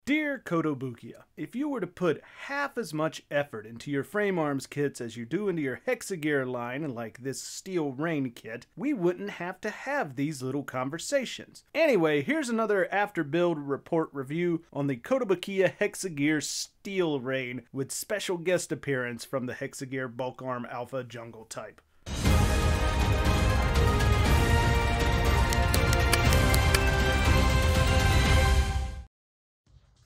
Dear Kotobukiya, if you were to put half as much effort into your frame arms kits as you do into your HexaGear line, like this Steelrain kit, we wouldn't have to have these little conversations. Anyway, here's another after build report review on the Kotobukiya HexaGear Steelrain with special guest appearance from the HexaGear Bulk Arm Alpha Jungle type.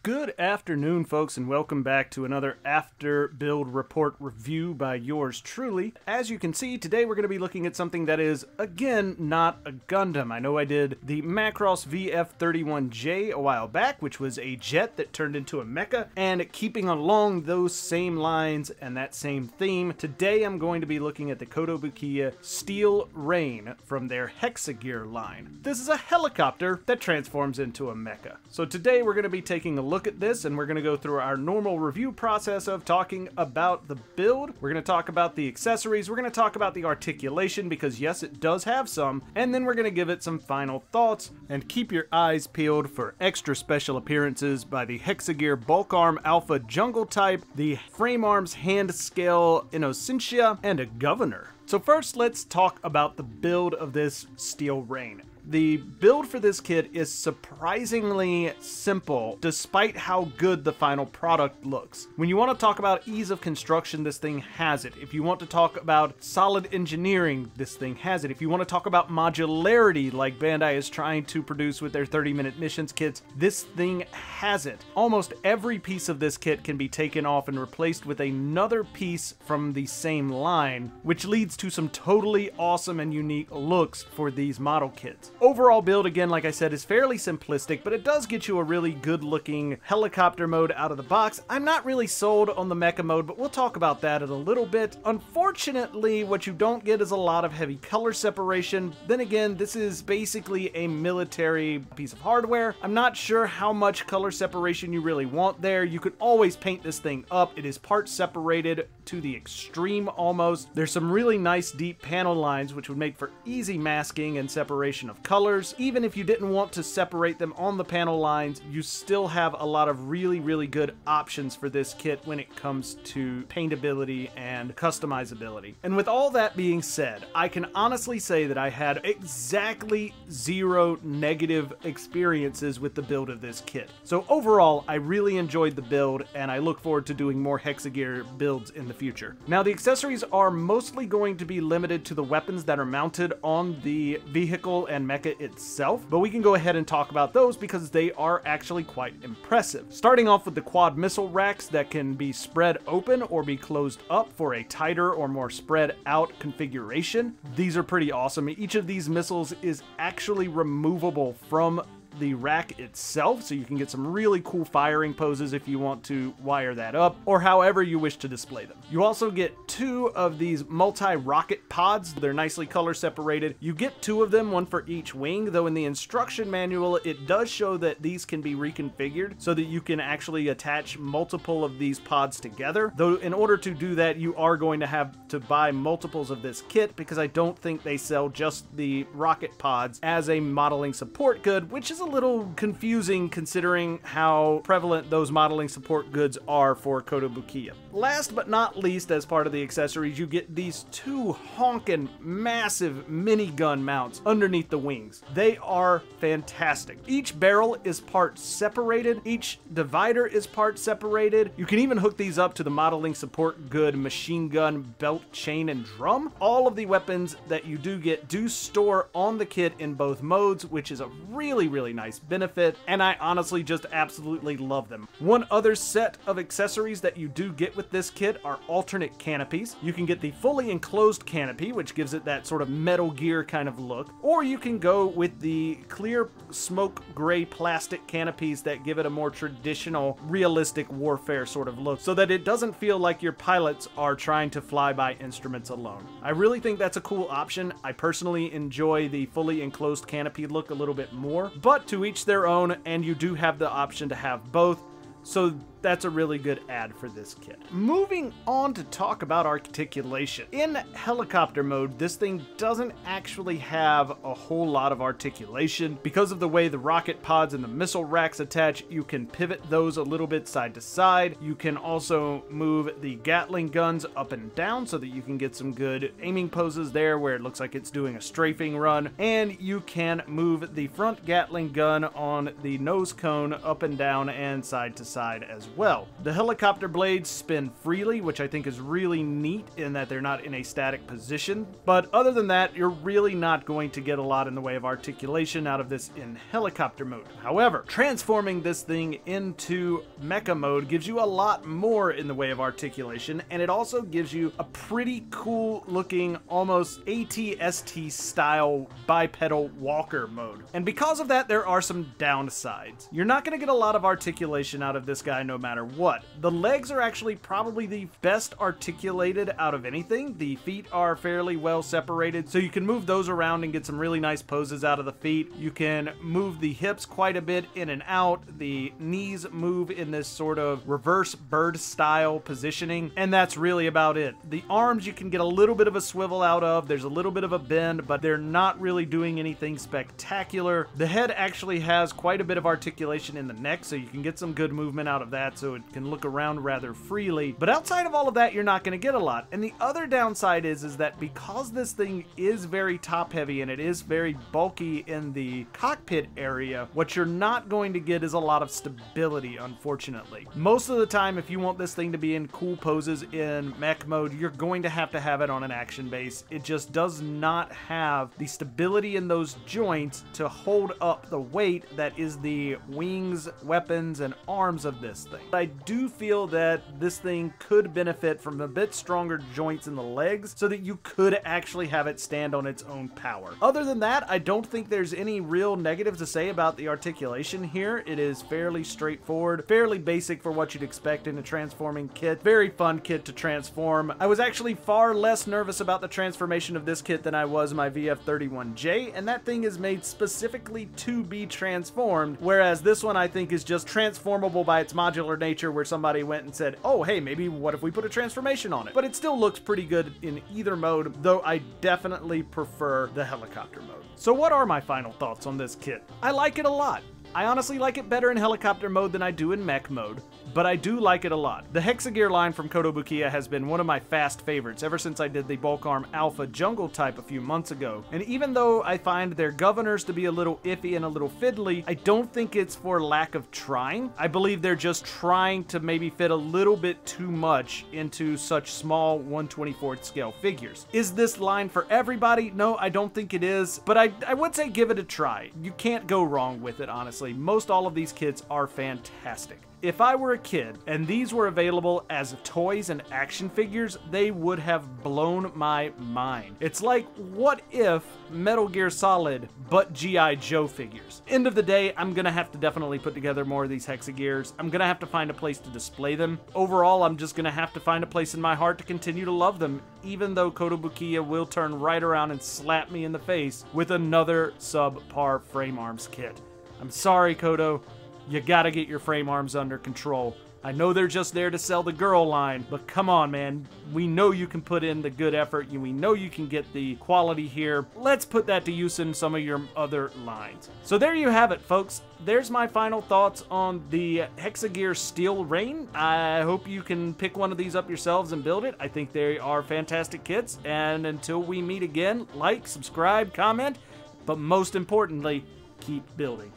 Good afternoon, folks, and welcome back to another after build report review by yours truly. As you can see, today we're going to be looking at something that is, again, not a Gundam. I know I did the Macross VF31J a while back, which was a jet that turned into a mecha, and keeping along those same lines and that same theme, today I'm going to be looking at the Kotobukiya Steelrain from their HexaGear line. This is a helicopter that transforms into a mecha. So today we're going to be taking a look at this, and we're going to go through our normal review process of talking about the build. We're going to talk about the accessories. We're going to talk about the articulation, because yes, it does have some, and then we're going to give it some final thoughts, and keep your eyes peeled for extra special appearances by the HexaGear Bulk Arm Alpha Jungle type, the Frame Arms Hand Scale Innocentia, and a Governor. So first, let's talk about the build of this Steelrain. The build for this kit is surprisingly simple, despite how good the final product looks. When you want to talk about ease of construction, this thing has it. If you want to talk about solid engineering, this thing has it. If you want to talk about modularity, like Bandai is trying to produce with their 30-minute missions kits, this thing has it. Almost every piece of this kit can be taken off and replaced with another piece from the same line, which leads to some totally awesome and unique looks for these model kits. Overall build, again, like I said, is fairly simplistic, but it does get you a really good looking helicopter mode out of the box. I'm not really sold on the mecha mode, but we'll talk about that in a little bit. Unfortunately, what you don't get is a lot of heavy color separation. Then again, this is basically a military piece of hardware. I'm not sure how much color separation you really want there. You could always paint this thing up. It is part separated to the extreme almost. There's some really nice deep panel lines, which would make for easy masking and separation of colors. Even if you didn't want to separate them on the panel lines, you still have a lot of really good options for this kit when it comes to paintability and customizability. And with all that being said, I can honestly say that I had exactly 0 negative experiences with the build of this kit. So overall, I really enjoyed the build, and I look forward to doing more HexaGear builds in the future. Now, the accessories are mostly going to be limited to the weapons that are mounted on the vehicle and mecha itself, but we can go ahead and talk about those because they are actually quite impressive. Starting off with the quad missile racks that can be spread open or be closed up for a tighter or more spread out configuration. These are pretty awesome. Each of these missiles is actually removable from the rack itself, so you can get some really cool firing poses if you want to wire that up, or however you wish to display them. You also get 2 of these multi-rocket pods. They're nicely color separated. You get 2 of them, 1 for each wing, though in the instruction manual it does show that these can be reconfigured so that you can actually attach multiple of these pods together, though in order to do that you are going to have to buy multiples of this kit, because I don't think they sell just the rocket pods as a modeling support good, which is a little confusing considering how prevalent those modeling support goods are for Kotobukiya. Last but not least, as part of the accessories, you get these 2 honkin' massive minigun mounts underneath the wings. They are fantastic. Each barrel is part separated. Each divider is part separated. You can even hook these up to the modeling support good machine gun, belt, chain, and drum. All of the weapons that you do get do store on the kit in both modes, which is a really nice benefit, and I honestly just absolutely love them. One other set of accessories that you do get with this kit are alternate canopies. You can get the fully enclosed canopy, which gives it that sort of Metal Gear kind of look, or you can go with the clear smoke gray plastic canopies that give it a more traditional, realistic warfare sort of look, so that it doesn't feel like your pilots are trying to fly by instruments alone. I really think that's a cool option. I personally enjoy the fully enclosed canopy look a little bit more, but to each their own, and you do have the option to have both. So that's a really good add for this kit. Moving on to talk about articulation. In helicopter mode, this thing doesn't actually have a whole lot of articulation. Because of the way the rocket pods and the missile racks attach, you can pivot those a little bit side to side. You can also move the Gatling guns up and down so that you can get some good aiming poses there where it looks like it's doing a strafing run. And you can move the front Gatling gun on the nose cone up and down and side to side as well. The helicopter blades spin freely, which I think is really neat in that they're not in a static position. But other than that, you're really not going to get a lot in the way of articulation out of this in helicopter mode. However, transforming this thing into mecha mode gives you a lot more in the way of articulation, and it also gives you a pretty cool looking, almost ATST style bipedal walker mode. And because of that, there are some downsides. You're not going to get a lot of articulation out of this guy no matter what. The legs are actually probably the best articulated out of anything. The feet are fairly well separated, so you can move those around and get some really nice poses out of the feet. You can move the hips quite a bit in and out. The knees move in this sort of reverse bird style positioning, and that's really about it. The arms you can get a little bit of a swivel out of. There's a little bit of a bend, but they're not really doing anything spectacular. The head actually has quite a bit of articulation in the neck, so you can get some good movement out of that, so it can look around rather freely. But outside of all of that, you're not going to get a lot. And the other downside is that because this thing is very top heavy and it is very bulky in the cockpit area, what you're not going to get is a lot of stability, unfortunately. Most of the time, if you want this thing to be in cool poses in mech mode, you're going to have it on an action base. It just does not have the stability in those joints to hold up the weight that is the wings, weapons, and arms of this thing. I do feel that this thing could benefit from a bit stronger joints in the legs so that you could actually have it stand on its own power. Other than that, I don't think there's any real negative to say about the articulation here. It is fairly straightforward, fairly basic for what you'd expect in a transforming kit. Very fun kit to transform. I was actually far less nervous about the transformation of this kit than I was my VF31J, and that thing is made specifically to be transformed, whereas this one I think is just transformable by its modular nature, where somebody went and said, oh hey, maybe what if we put a transformation on it? But it still looks pretty good in either mode, though I definitely prefer the helicopter mode. So what are my final thoughts on this kit? I like it a lot. I honestly like it better in helicopter mode than I do in mech mode, but I do like it a lot. The HexaGear line from Kotobukiya has been one of my fast favorites ever since I did the Bulk Arm Alpha Jungle type a few months ago. And even though I find their governors to be a little iffy and a little fiddly, I don't think it's for lack of trying. I believe they're just trying to maybe fit a little bit too much into such small 1/24th scale figures. Is this line for everybody? No, I don't think it is, but I would say give it a try. You can't go wrong with it, honestly. Most all of these kits are fantastic. If I were a kid and these were available as toys and action figures, they would have blown my mind. It's like, what if Metal Gear Solid but G.I. Joe figures? End of the day, I'm gonna have to definitely put together more of these HexaGears. I'm gonna have to find a place to display them. Overall, I'm just gonna have to find a place in my heart to continue to love them, even though Kotobukiya will turn right around and slap me in the face with another subpar frame arms kit. I'm sorry, Koto. You gotta get your frame arms under control. I know they're just there to sell the girl line, but come on, man. We know you can put in the good effort. We know you can get the quality here. Let's put that to use in some of your other lines. So there you have it, folks. There's my final thoughts on the HexaGear Steelrain. I hope you can pick one of these up yourselves and build it. I think they are fantastic kits. And until we meet again, like, subscribe, comment, but most importantly, keep building.